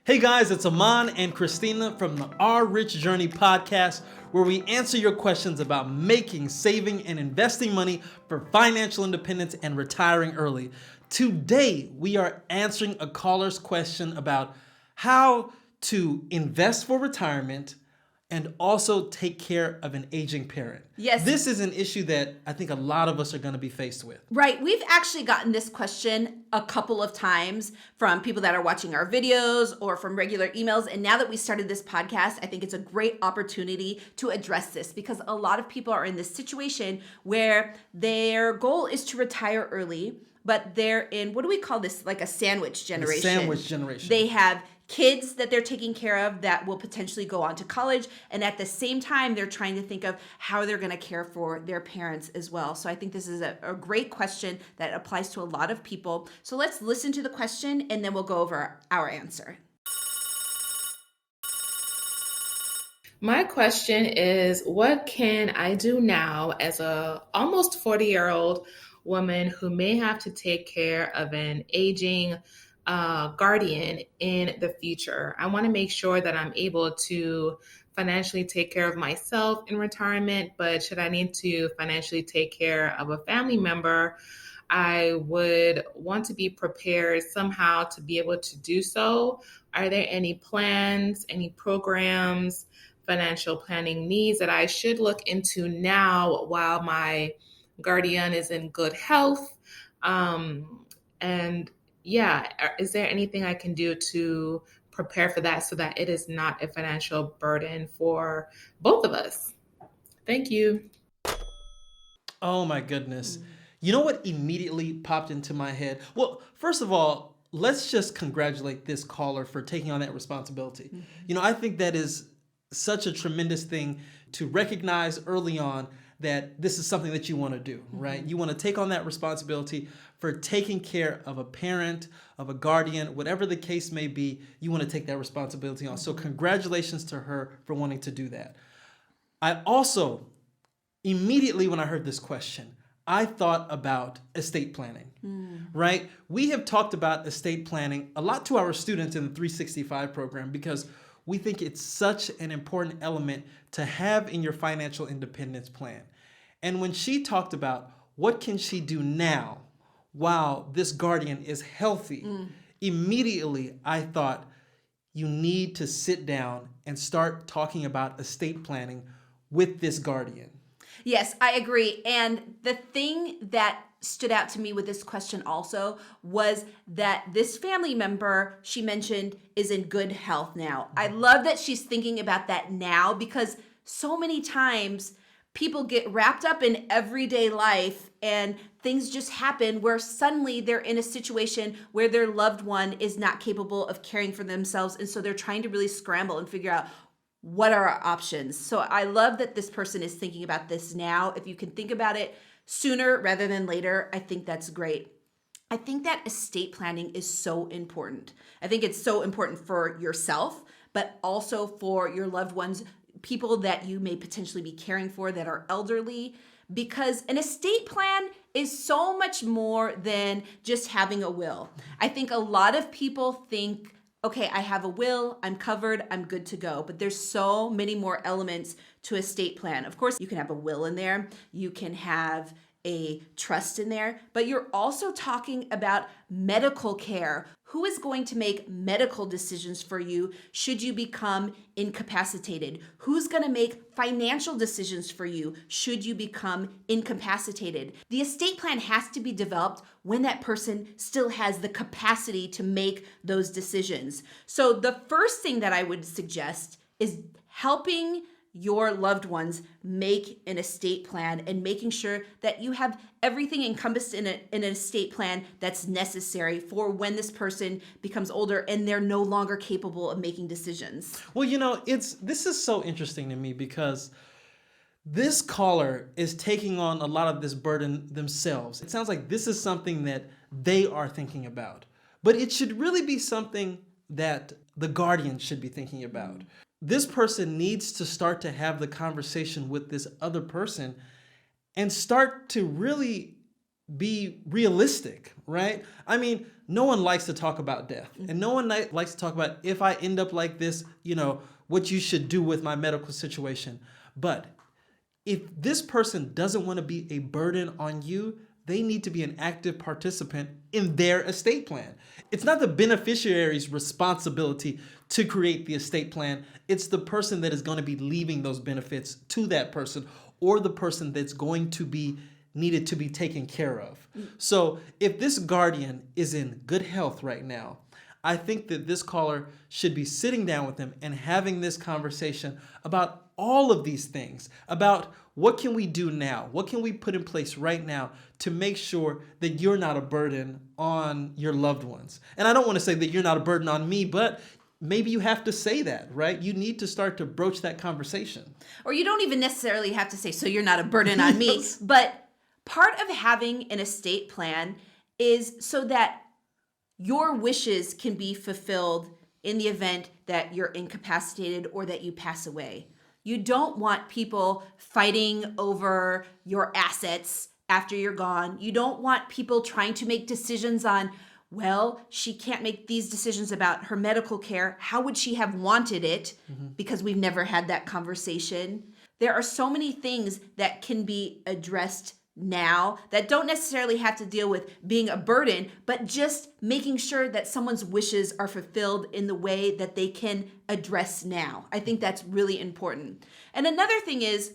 Hey guys, it's Aman and Christina from the Our Rich Journey podcast, where we answer your questions about making, saving, and investing money for financial independence and retiring early. Today, we are answering a caller's question about how to invest for retirement and also take care of an aging parent. Yes. This is an issue that I think a lot of us are going to be faced with. Right. We've actually gotten this question a couple of times from people that are watching our videos or from regular emails. And now that we started this podcast, I think it's a great opportunity to address this because a lot of people are in this situation where their goal is to retire early, but they're in, what do we call this? Like a sandwich generation. The sandwich generation. They have kids that they're taking care of that will potentially go on to college. And at the same time, they're trying to think of how they're going to care for their parents as well. So I think this is a great question that applies to a lot of people. So let's listen to the question and then we'll go over our answer. My question is, what can I do now as a almost 40-year-old woman who may have to take care of an aging guardian in the future? I want to make sure that I'm able to financially take care of myself in retirement, but should I need to financially take care of a family member, I would want to be prepared somehow to be able to do so. Are there any plans, any programs, financial planning needs that I should look into now while my guardian is in good health? Is there anything I can do to prepare for that so that it is not a financial burden for both of us? Thank you. Oh my goodness. You know what immediately popped into my head? Well, first of all, let's just congratulate this caller for taking on that responsibility. You know, I think that is such a tremendous thing to recognize early on that this is something that you want to do, right? You want to take on that responsibility for taking care of a parent, of a guardian, whatever the case may be, you want to take that responsibility on. So congratulations to her for wanting to do that. I also, immediately when I heard this question, I thought about estate planning, right? We have talked about estate planning a lot to our students in the 365 program because we think it's such an important element to have in your financial independence plan. And when she talked about what can she do now while this guardian is healthy, immediately I thought you need to sit down and start talking about estate planning with this guardian. Yes, I agree. And the thing that stood out to me with this question also was that this family member she mentioned is in good health now. I love that she's thinking about that now because so many times people get wrapped up in everyday life and things just happen where suddenly they're in a situation where their loved one is not capable of caring for themselves. And so they're trying to really scramble and figure out what are our options. So I love that this person is thinking about this now. If you can think about it sooner rather than later, I think that's great. I think that estate planning is so important. I think it's so important for yourself, but also for your loved ones, people that you may potentially be caring for that are elderly, because an estate plan is so much more than just having a will. I think a lot of people think, okay, I have a will, I'm covered, I'm good to go. But there's so many more elements to a estate plan. Of course, you can have a will in there, you can have a trust in there, but you're also talking about medical care. Who is going to make medical decisions for you should you become incapacitated? Who's going to make financial decisions for you should you become incapacitated? The estate plan has to be developed when that person still has the capacity to make those decisions. So the first thing that I would suggest is helping your loved ones make an estate plan and making sure that you have everything encompassed in an estate plan that's necessary for when this person becomes older and they're no longer capable of making decisions. Well, you know, this is so interesting to me because this caller is taking on a lot of this burden themselves. It sounds like this is something that they are thinking about, but it should really be something that the guardian should be thinking about. This person needs to start to have the conversation with this other person and start to really be realistic, right? I mean, no one likes to talk about death, and no one likes to talk about if I end up like this, what you should do with my medical situation. But if this person doesn't want to be a burden on you, they need to be an active participant in their estate plan. It's not the beneficiary's responsibility to create the estate plan. It's the person that is going to be leaving those benefits to that person, or the person that's going to be needed to be taken care of. So if this guardian is in good health right now, I think that this caller should be sitting down with them and having this conversation about all of these things, about what can we do now? What can we put in place right now to make sure that you're not a burden on your loved ones? And I don't want to say that you're not a burden on me, but maybe you have to say that, right? You need to start to broach that conversation. Or you don't even necessarily have to say, so you're not a burden on me. But part of having an estate plan is so that your wishes can be fulfilled in the event that you're incapacitated or that you pass away. You don't want people fighting over your assets after you're gone. You don't want people trying to make decisions on, well, she can't make these decisions about her medical care. How would she have wanted it? Because we've never had that conversation. There are so many things that can be addressed now that don't necessarily have to deal with being a burden, but just making sure that someone's wishes are fulfilled in the way that they can address now. I think that's really important. And another thing is,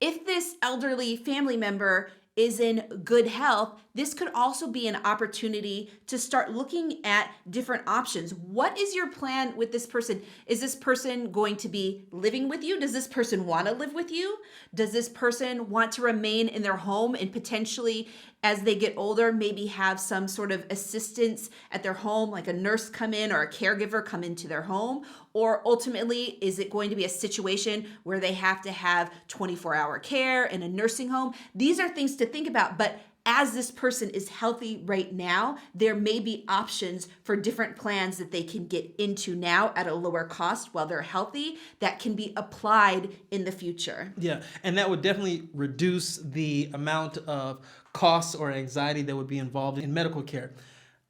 if this elderly family member is in good health, this could also be an opportunity to start looking at different options. What is your plan with this person? Is this person going to be living with you? Does this person want to live with you? Does this person want to remain in their home and potentially, as they get older, maybe have some sort of assistance at their home, like a nurse come in or a caregiver come into their home? Or ultimately, is it going to be a situation where they have to have 24-hour care in a nursing home? These are things to think about, but as this person is healthy right now, there may be options for different plans that they can get into now at a lower cost while they're healthy that can be applied in the future. Yeah, and that would definitely reduce the amount of costs or anxiety that would be involved in medical care.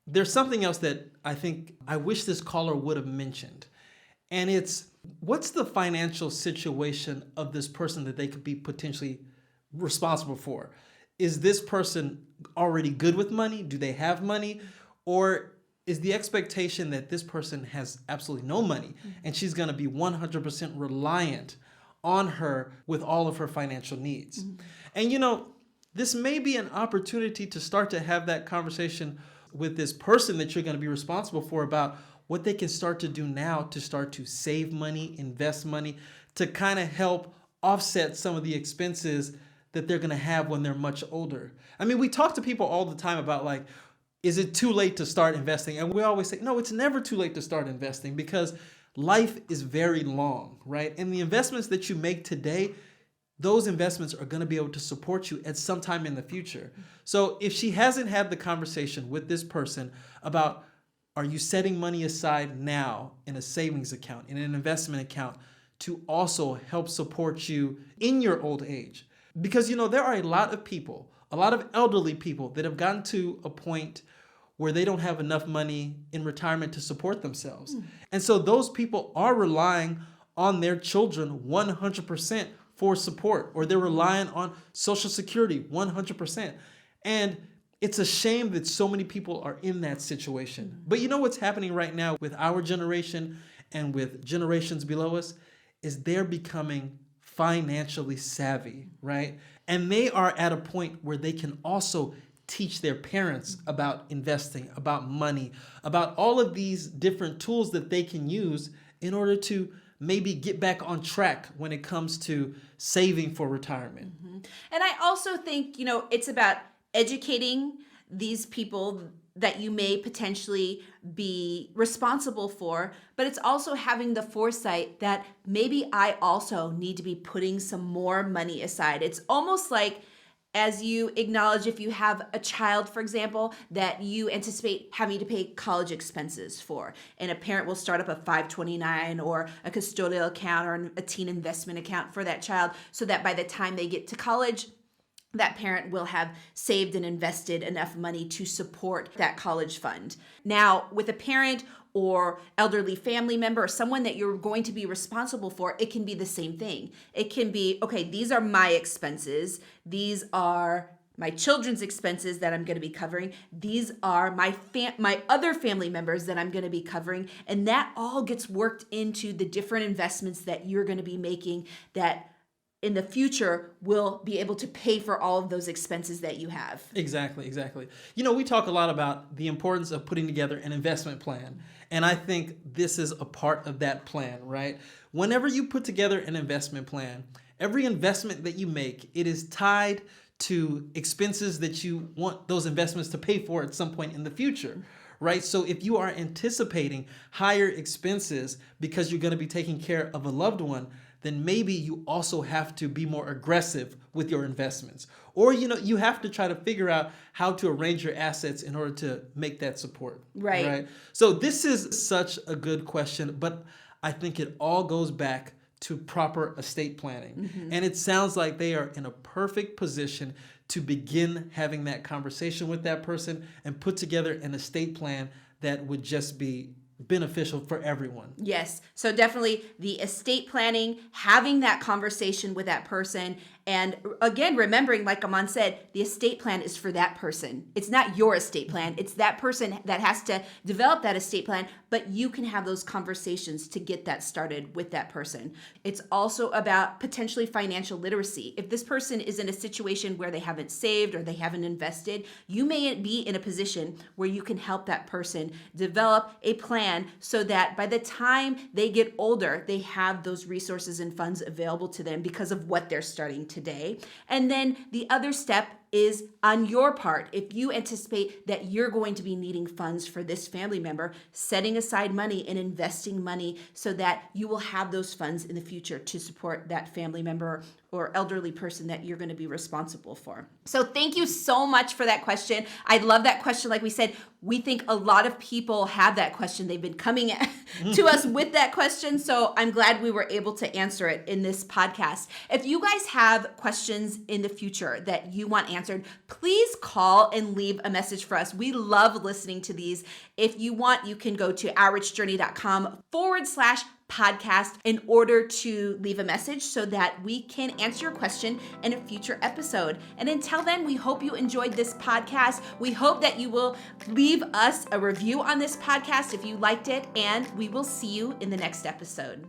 There's something else that I think I wish this caller would have mentioned, and it's what's the financial situation of this person that they could be potentially responsible for? Is this person already good with money? Do they have money? Or is the expectation that this person has absolutely no money and she's going to be 100% reliant on her with all of her financial needs? And this may be an opportunity to start to have that conversation with this person that you're going to be responsible for about what they can start to do now to start to save money, invest money, to kind of help offset some of the expenses that they're going to have when they're much older. I mean, we talk to people all the time about is it too late to start investing? And we always say, no, it's never too late to start investing because life is very long, right? And the investments that you make today, those investments are going to be able to support you at some time in the future. So if she hasn't had the conversation with this person about, are you setting money aside now in a savings account, in an investment account to also help support you in your old age? Because, there are a lot of people, a lot of elderly people that have gotten to a point where they don't have enough money in retirement to support themselves. And so those people are relying on their children 100% for support, or they're relying on Social Security 100%. And it's a shame that so many people are in that situation. But you know what's happening right now with our generation and with generations below us is they're becoming financially savvy, right? And they are at a point where they can also teach their parents about investing, about money, about all of these different tools that they can use in order to maybe get back on track when it comes to saving for retirement. And I also think, it's about educating these people that you may potentially be responsible for, but it's also having the foresight that maybe I also need to be putting some more money aside. It's almost like, as you acknowledge, if you have a child, for example, that you anticipate having to pay college expenses for, and a parent will start up a 529 or a custodial account or a teen investment account for that child so that by the time they get to college, that parent will have saved and invested enough money to support that college fund. Now, with a parent or elderly family member or someone that you're going to be responsible for, it can be the same thing. It can be, okay, these are my expenses. These are my children's expenses that I'm going to be covering. These are my other family members that I'm going to be covering. And that all gets worked into the different investments that you're going to be making that in the future will be able to pay for all of those expenses that you have. Exactly. We talk a lot about the importance of putting together an investment plan. And I think this is a part of that plan, right? Whenever you put together an investment plan, every investment that you make, it is tied to expenses that you want those investments to pay for at some point in the future, right? So if you are anticipating higher expenses because you're going to be taking care of a loved one, then maybe you also have to be more aggressive with your investments. Or, you have to try to figure out how to arrange your assets in order to make that support. Right. So this is such a good question, but I think it all goes back to proper estate planning. Mm-hmm. And it sounds like they are in a perfect position to begin having that conversation with that person and put together an estate plan that would just be beneficial for everyone. Yes. So definitely the estate planning, having that conversation with that person. And again, remembering, like Aman said, the estate plan is for that person. It's not your estate plan. It's that person that has to develop that estate plan, but you can have those conversations to get that started with that person. It's also about potentially financial literacy. If this person is in a situation where they haven't saved or they haven't invested, you may be in a position where you can help that person develop a plan so that by the time they get older, they have those resources and funds available to them because of what they're starting today. And then the other step is on your part. If you anticipate that you're going to be needing funds for this family member, setting aside money and investing money so that you will have those funds in the future to support that family member or elderly person that you're going to be responsible for. So thank you so much for that question. I love that question. Like we said, we think a lot of people have that question. They've been coming to us with that question. So I'm glad we were able to answer it in this podcast. If you guys have questions in the future that you want answered, please call and leave a message for us. We love listening to these. If you want, you can go to ourrichjourney.com/podcast in order to leave a message so that we can answer your question in a future episode. And until then, we hope you enjoyed this podcast. We hope that you will leave us a review on this podcast if you liked it, and we will see you in the next episode.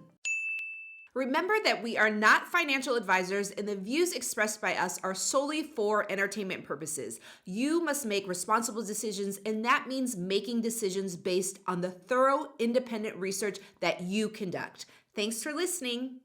Remember that we are not financial advisors and the views expressed by us are solely for entertainment purposes. You must make responsible decisions, and that means making decisions based on the thorough, independent research that you conduct. Thanks for listening.